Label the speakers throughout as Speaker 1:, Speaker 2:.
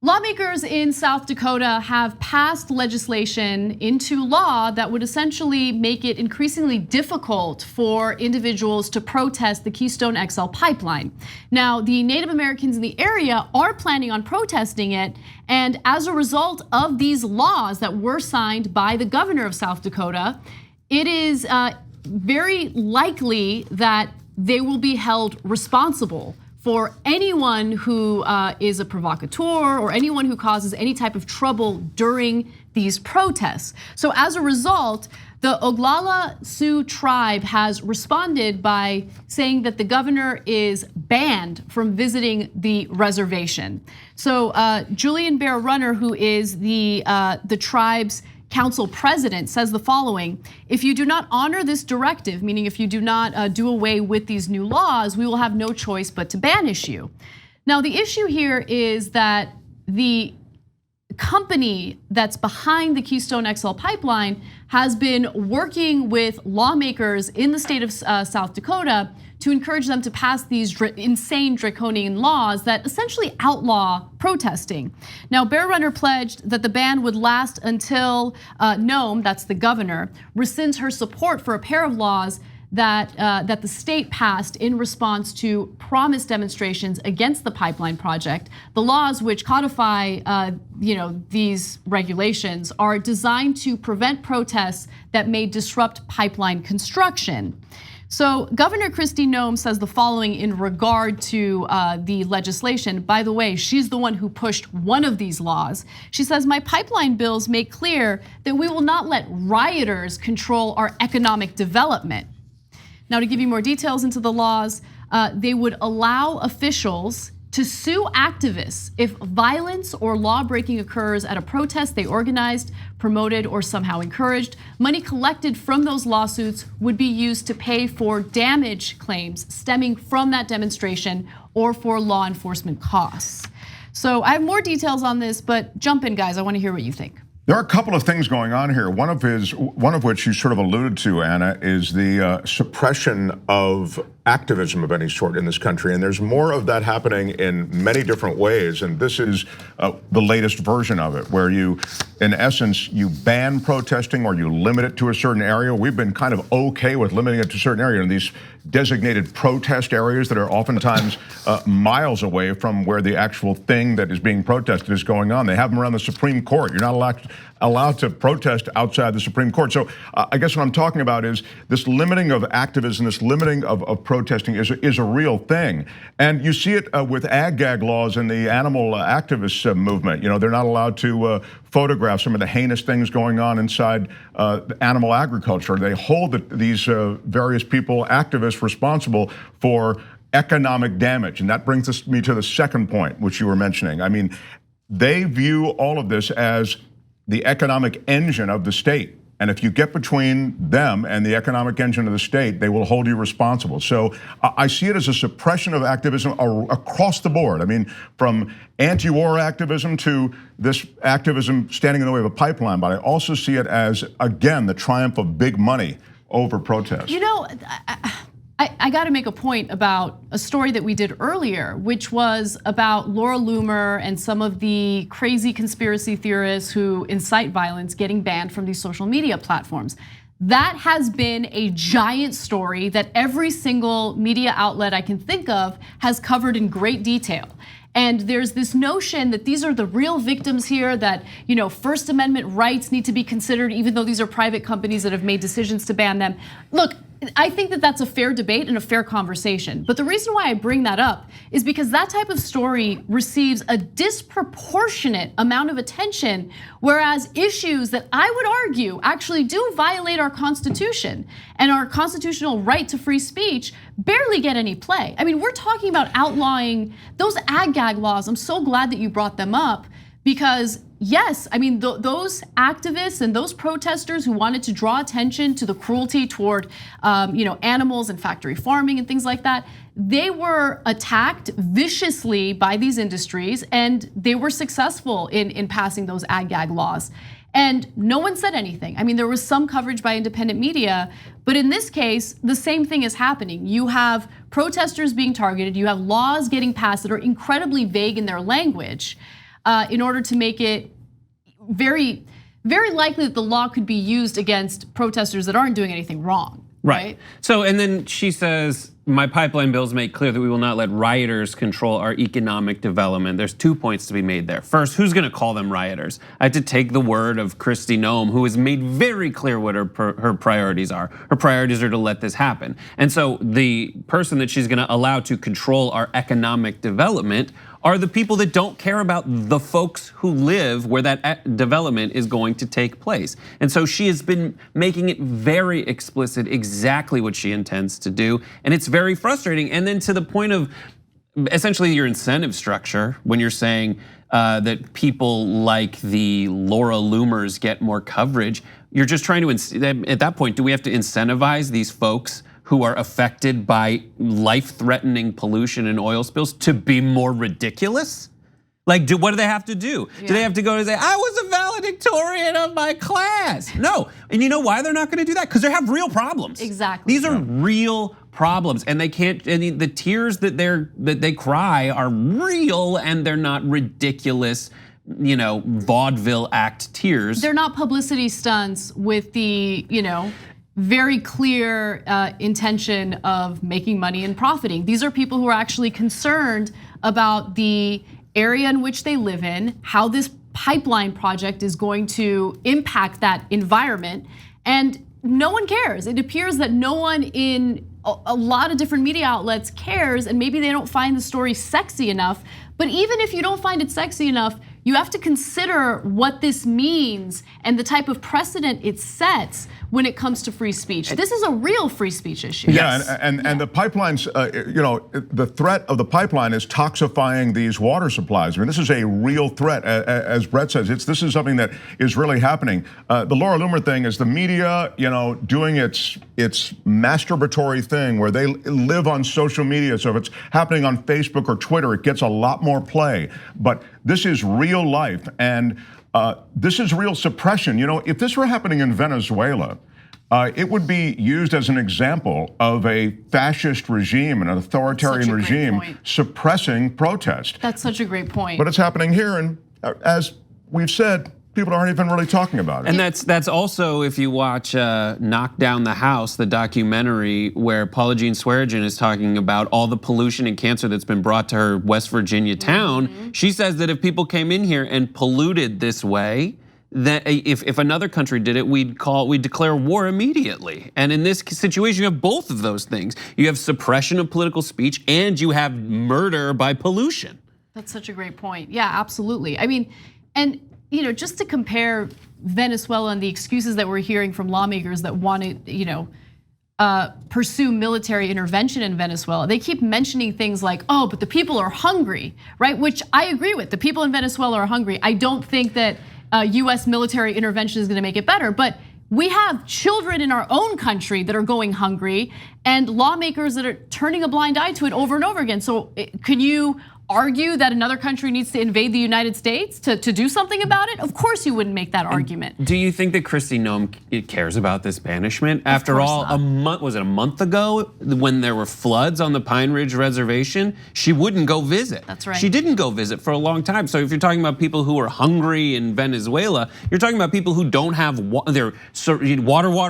Speaker 1: Lawmakers in South Dakota have passed legislation into law that would essentially make it increasingly difficult for individuals to protest the Keystone XL pipeline. Now, the Native Americans in the area are planning on protesting it, and as a result of these laws that were signed by the governor of South Dakota, it is very likely that they will be held responsible for anyone who is a provocateur or anyone who causes any type of trouble during these protests. So as a result, the Oglala Sioux tribe has responded by saying that the governor is banned from visiting the reservation. So Julian Bear Runner, who is the tribe's council president, says the following: if you do not honor this directive, meaning if you do not do away with these new laws, we will have no choice but to banish you. Now, the issue here is that the company that's behind the Keystone XL pipeline has been working with lawmakers in the state of South Dakota to encourage them to pass these insane draconian laws that essentially outlaw protesting. Now, Bear Runner pledged that the ban would last until Noem, that's the governor, rescinds her support for a pair of laws that the state passed in response to promised demonstrations against the pipeline project. The laws which codify these regulations are designed to prevent protests that may disrupt pipeline construction. So Governor Kristi Noem says the following in regard to the legislation. By the way, she's the one who pushed one of these laws. She says, my pipeline bills make clear that we will not let rioters control our economic development. Now, to give you more details into the laws, they would allow officials to sue activists if violence or law breaking occurs at a protest they organized, promoted, or somehow encouraged. Money collected from those lawsuits would be used to pay for damage claims stemming from that demonstration or for law enforcement costs. So I have more details on this, but jump in, guys. I want to hear what you think.
Speaker 2: There are a couple of things going on here. One of which you sort of alluded to, Anna, is the suppression of activism of any sort in this country. And there's more of that happening in many different ways. And this is the latest version of it, where you, in essence, you ban protesting or you limit it to a certain area. We've been kind of okay with limiting it to a certain area in these designated protest areas that are oftentimes miles away from where the actual thing that is being protested is going on. They have them around the Supreme Court. You're not allowed to protest outside the Supreme Court. So I guess what I'm talking about is this limiting of activism, this limiting of protesting is a real thing. And you see it with ag-gag laws in the animal activist movement. You know, they're not allowed to photograph some of the heinous things going on inside animal agriculture. They hold these various people, activists, responsible for economic damage. And that brings me to the second point, which you were mentioning. I mean, they view all of this as the economic engine of the state. And if you get between them and the economic engine of the state, they will hold you responsible. So I see it as a suppression of activism across the board. I mean, from anti-war activism to this activism standing in the way of a pipeline. But I also see it as, again, the triumph of big money over protest.
Speaker 1: You know, I got to make a point about a story that we did earlier, which was about Laura Loomer and some of the crazy conspiracy theorists who incite violence getting banned from these social media platforms. That has been a giant story that every single media outlet I can think of has covered in great detail. And there's this notion that these are the real victims here, that First Amendment rights need to be considered, even though these are private companies that have made decisions to ban them. Look, I think that that's a fair debate and a fair conversation. But the reason why I bring that up is because that type of story receives a disproportionate amount of attention, whereas issues that I would argue actually do violate our Constitution and our constitutional right to free speech barely get any play. I mean, we're talking about outlawing those ag-gag laws. I'm so glad that you brought them up, because yes, I mean, those activists and those protesters who wanted to draw attention to the cruelty toward animals and factory farming and things like that, they were attacked viciously by these industries, and they were successful in passing those ag-gag laws. And no one said anything. I mean, there was some coverage by independent media, but in this case, the same thing is happening. You have protesters being targeted, you have laws getting passed that are incredibly vague in their language. in order to make it very, very likely that the law could be used against protesters that aren't doing anything wrong. Right.
Speaker 3: So, and then she says, my pipeline bills make clear that we will not let rioters control our economic development. There's 2 points to be made there. First, who's gonna call them rioters? I had to take the word of Kristi Noem, who has made very clear what her priorities are. Her priorities are to let this happen. And so the person that she's gonna allow to control our economic development are the people that don't care about the folks who live where that development is going to take place. And so she has been making it very explicit exactly what she intends to do. And it's very frustrating. And then to the point of essentially your incentive structure, when you're saying that people like the Laura Loomers get more coverage, you're just trying to, at that point, do we have to incentivize these folks who are affected by life-threatening pollution and oil spills to be more ridiculous? Like, what do they have to do? Yeah. Do they have to go and say, I was a valedictorian of my class? No, and you know why they're not gonna do that? Because they have real problems.
Speaker 1: Exactly.
Speaker 3: These are real problems, and they can't, and the tears that they cry are real, and they're not ridiculous, vaudeville act tears.
Speaker 1: They're not publicity stunts with the, very clear intention of making money and profiting. These are people who are actually concerned about the area in which they live in, how this pipeline project is going to impact that environment, and no one cares. It appears that no one in a lot of different media outlets cares, and maybe they don't find the story sexy enough. But even if you don't find it sexy enough, you have to consider what this means and the type of precedent it sets when it comes to free speech. This is a real free speech issue.
Speaker 2: Yeah, and the pipelines, the threat of the pipeline is toxifying these water supplies. I mean, this is a real threat, as Brett says. This is something that is really happening. The Laura Loomer thing is the media, doing its masturbatory thing where they live on social media. So if it's happening on Facebook or Twitter, it gets a lot more play. But this is real life, and this is real suppression. If this were happening in Venezuela, it would be used as an example of a fascist regime, an authoritarian regime suppressing protest.
Speaker 1: That's such a great point.
Speaker 2: But it's happening here, and as we've said, people aren't even really talking about it.
Speaker 3: And that's also, if you watch Knock Down the House, the documentary where Paula Jean Swearengin is talking about all the pollution and cancer that's been brought to her West Virginia town. She says that if people came in here and polluted this way, that if another country did it, we'd declare war immediately. And in this situation, you have both of those things. You have suppression of political speech and you have murder by pollution.
Speaker 1: That's such a great point. Yeah, absolutely. I mean, and just to compare Venezuela and the excuses that we're hearing from lawmakers that want to, pursue military intervention in Venezuela, they keep mentioning things like, oh, but the people are hungry, right? Which I agree with. The people in Venezuela are hungry. I don't think that US military intervention is gonna make it better, but we have children in our own country that are going hungry and lawmakers that are turning a blind eye to it over and over again. So can you argue that another country needs to invade the United States to do something about it? Of course you wouldn't make that argument.
Speaker 3: Do you think that Kristi Noem cares about this banishment? After all, was it a month ago when there were floods on the Pine Ridge Reservation? She wouldn't go visit.
Speaker 1: That's right.
Speaker 3: She didn't go visit for a long time. So if you're talking about people who are hungry in Venezuela, you're talking about people who don't have water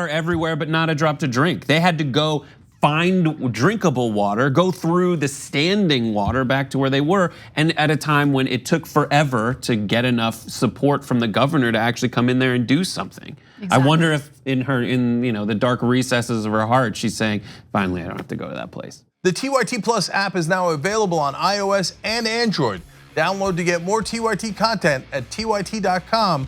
Speaker 3: everywhere, but not a drop to drink. They had to go find drinkable water, go through the standing water back to where they were, and at a time when it took forever to get enough support from the governor to actually come in there and do something. Exactly. I wonder if in the dark recesses of her heart, she's saying, finally, I don't have to go to that place.
Speaker 4: The TYT Plus app is now available on iOS and Android. Download to get more TYT content at tyt.com/app.